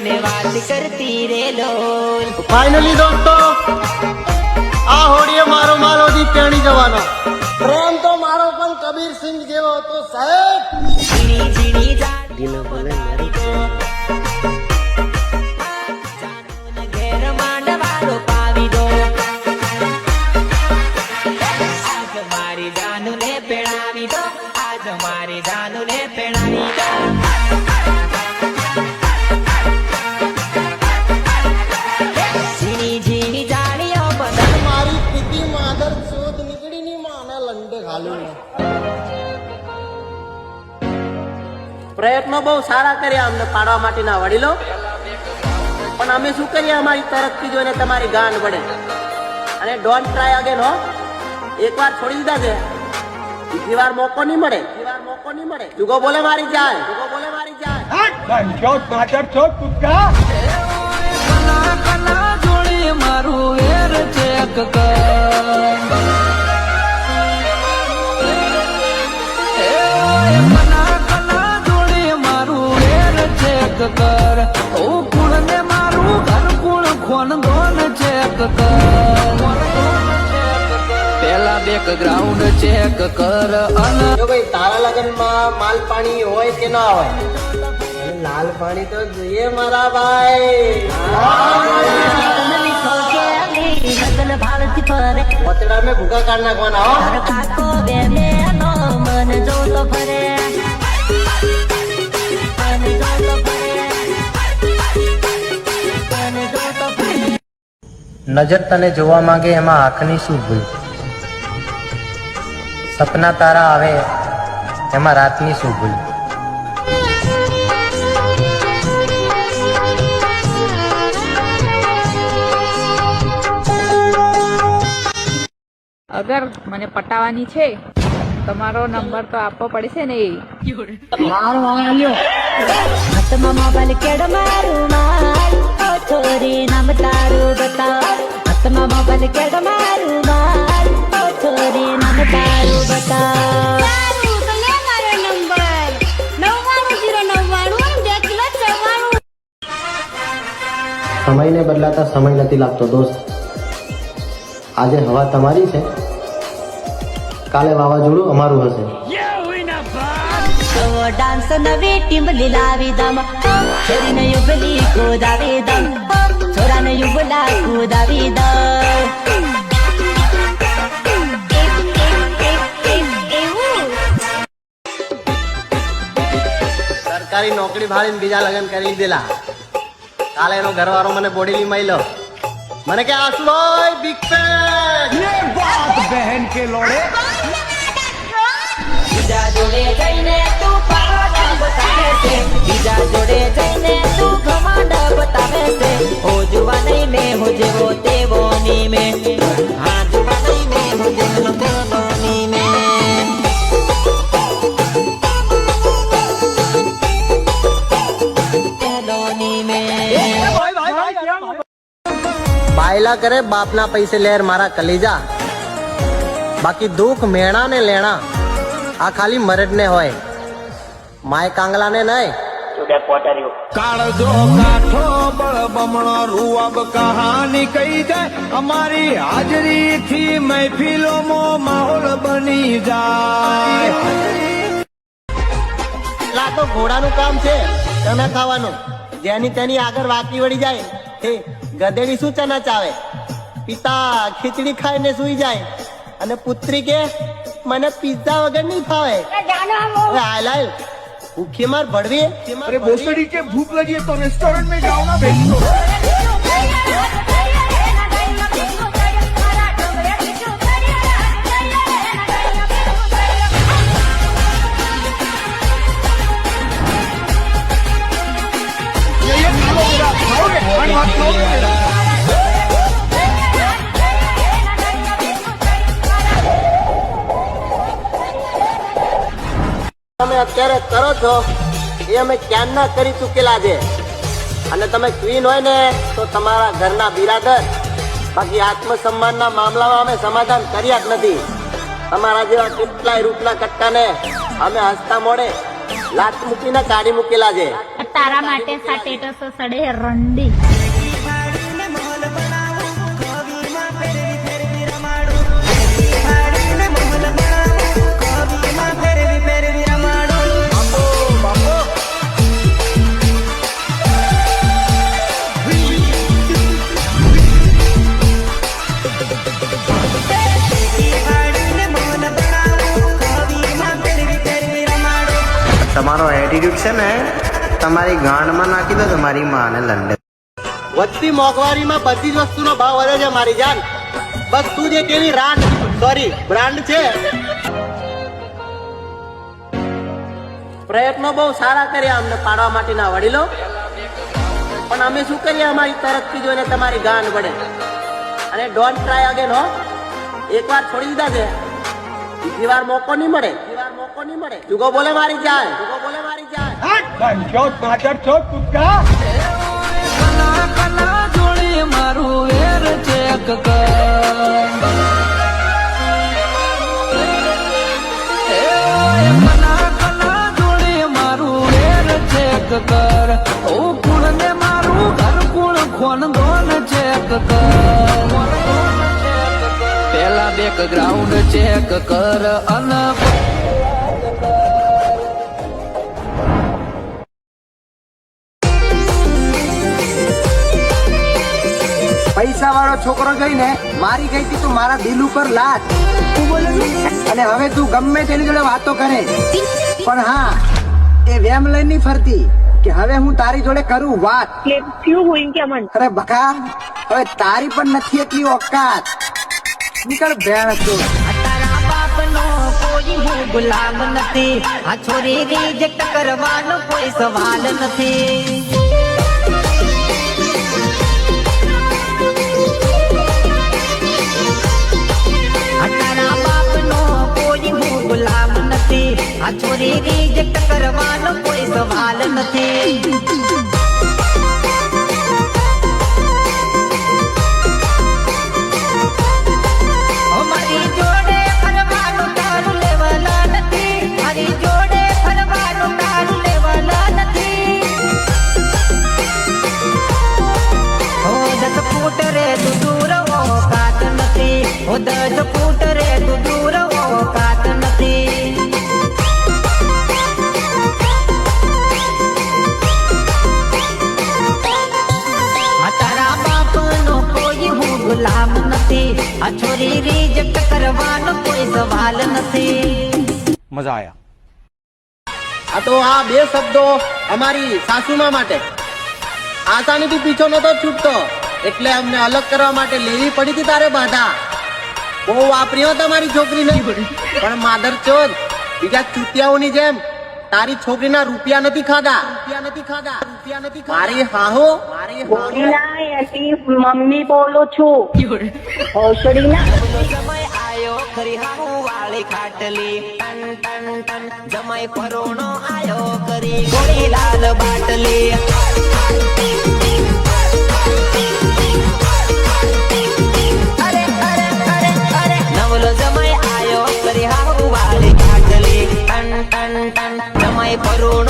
ને વાત કરતી રે લોલ. ફાઇનલી દોસ્તો આ હોડીએ મારો માલોજી પેણી જવાનો. પ્રેમ તો મારો પણ કબીરસિંહ જેવો હતો સાહેબ. ઝીણી ઝીણી જાડીનો ભલે મારી દો. જાનોને ઘેર માંડવાળો પાવી દો. આજ મારી જાનુને પેણાવી દો. આજ મારી જાનુને પેણાવી દો. ઝીણી ઝીણી જાડીઓ બદલ મારી પ્રીતિ માધર શોધ નીકળી ની માને લંડે ઘાલું. પ્રયત્નો બહુ સારા કર્યા અમને પાડવા માટેના વડીલો, પણ અમે શું કરીએ, અમારી તરફથી જોઈને તમારી ગાંઠ વળે. અને ડોન્ટ ટ્રાય અગેન હો. એકવાર છોડી દીધા છે, બીજી વાર મોકો નહીં મળે. જુગો બોલે મારી જાય. કલા કલા જોડી મારું વેર ચેક કર. કલા કલા જોડી મારું વેર ચેક કર. ઓ કુળ ને મારું ઘર કુળ ખોન દોન ચેક કર. પેલા બેકગ્રાઉન્ડ ચેક કર. અને જો ભાઈ તારા લગ્નમાં માલ પાણી હોય કે ના હોય? લાલ પાણી તો જોઈએ મારા ભાઈ. પતડા મેં ભૂકા કાઢ નાખવાના હો. નજર તને જોવા માંગે એમાં આંખની શું ભૂલ? સપના તારા આવે એમાં રાતની શું ભૂલ? અગર મને પટાવાની છે તમારો નંબર તો આપવો પડશે ને. હાથમાં મોબાઈલ કેડ મારું માલ. ઓ છોરી નામ તારું બતાવ. હાથમાં મોબાઈલ કેડ મારું માલ. ઓ છોરી નામ તારું બતાવ. સમયને બદલાતા સમય નથી લાગતો દોસ્ત. આજે હવા તમારી છે, કાલે વાવાઝોડું અમારું હશે. ડાન્સ નવી ટીમ લીલાવી દમ. છોરીને યુગલી કુદાવી દમ. છોરાને યુગલા કુદાવી દમ. સરકારી નોકરી ભાળીને બીજા લગ્ન કરી લીધેલા. કાલે એનો ઘરવાળો મને બોડીલી મળ્યો. મને કે આસલોય બિગ ફેન. બહેન કે લોડે બીજા જોડે જઈને તું પાવર બતાવે છે. બીજા જોડે જઈને તું ઘમંડ બતાવે છે. હો જુવા નહીં મેં હો જેવો તેવો ની મેં. હા જુવા નહીં મેં હો જેવો તેવો ની મેં. તેવો ની મેં. બાયલા કરે બાપના પૈસે લેર મારા કલીજા. બાકી દુઃખ મેણા ને લેણા આ ખાલી મરદ ને હોય, માય કાંગલા ને નહીં. કાળજો કાઠો બળ બમણો રૂઅબ કહાની કહી જાય. અમારી હાજરી થી મહેફિલોમાં માહોલ બની જાય. આ તો ઘોડાનું કામ છે, તમે ખાવાનું. જેની તેની આગળ વાકી વળી જાય. હે ગધેડી શું ચના ચાવે? પિતા ખીચડી ખાઈને સુઈ જાય અને પુત્રી કે મને પિઝા વગર નહીં ફાવે. હાલ ભૂખી માર ભડવી. अरे भोसड़ी के भूख लगी है तो रेस्टोरेंट में जाओ ना बेचो. તમે અત્યારે કરો છો એ અમે ક્યારના કરી ચૂકેલા છે. અને તમે ક્વીન હોય ને તો તમારા ઘરના બિરાદર. બાકી આત્મસન્માનના મામલામાં અમે સમાધાન કર્યા જ નથી. તમારા જેવા કેટલાય રૂપના કટ્ટાને અમે હસતા મોડે લાત મૂકીને કાઢી મૂકેલા છે. તારા માટે સ્ટેટસ સડે રંડી. તમારો એટીટ્યુડ છે ને તમારી ગાંડમાં નાખી દો તમારી માને લંડન. વધતી મોંઘવારીમાં બધી જ વસ્તુનો ભાવ વધે છે મારી જાન. બસ તું જે કેવી બ્રાન્ડ છે. પ્રયત્નો બહુ સારા કર્યા અમને પાડવા માટેના વડીલો, પણ અમે શું કરીએ, અમારી તરફથી જોઈને તમારી ગાંડ વળે. અને ડોન્ટ ટ્રાય અગેન હો. એકવાર છોડી દીધા છે, બીજી વાર મોકો નહીં મળે. જુગો બોલે મારી જાય. કલા કલા જોડે મારું વેર ચેક કર. કલા કલા જોડે મારું વેર ચેક કર. ઓ કુળ ને મારું ઘર કુળ ખોન દોન ચેક કર. પેલા બેકગ્રાઉન્ડ ચેક કર અને પૈસા વાળો છોકરો જોઈને મારી ગઈ હતી તું મારા દિલ ઉપર લાત. અને હવે તું ગમે તેની જોડે વાતો કરે, પણ હા એ વેમ લઈને ફરતી કે હવે હું તારી જોડે કરું વાત. અરે બકા, હવે તારી પણ નથી એટલી ઓકાત. નીકળ ભેણ તું. તારા બાપનો કોઈ હું ગુલામ નથી. આ છોરી રિજેક્ટ કરવાનો કોઈ સવાલ નથી. તારા બાપનો કોઈ હું ગુલામ નથી. આ છોરી રિજેક્ટ કરવાનો કોઈ સવાલ નથી. મારી જોડે ફરવાનું તારું લેવાલા નથી. મારી જોડે ફરવાનું તારું લેવાલા નથી. ઓ 10 ફૂટ રે તું દૂર ઓકાત નથી. ઓ 10 ફૂટ રે તું દૂર ઓકાત નથી. તારા બાપનો કોઈ હું ગુલામ નથી. આ છોરી રિજેક્ટ કરવાનો કોઈ સવાલ નથી. મજા આયા. આ તો આ બે શબ્દો અમારી સાસુમા માટે. આસાનીથી પીછો નતો છૂટતો, એટલે અમને અલગ કરવા માટે લેવી પડી હતી તારે બાધા. બહુ વાપરી હો તમારી છોકરીને, પણ માધર ચોદ બીજા ચૂતિયાઓની જેમ તારી છોકરીના રૂપિયા નથી ખાધા. મારી હાહો મમ્મી બોલું છું. ભોસડીના સમય આયો ખરી હાહુ વાળી ખાટલી. ટન ટન ટન જમાઈ પરોણો આયો કરી ગોળી લાલ બાટલી. અરે અરે અરે અરે નવલો જમાઈ આયો કરી હાહુ વાળી ખાટલી. ટન ટન ટન જમાઈ પરોણો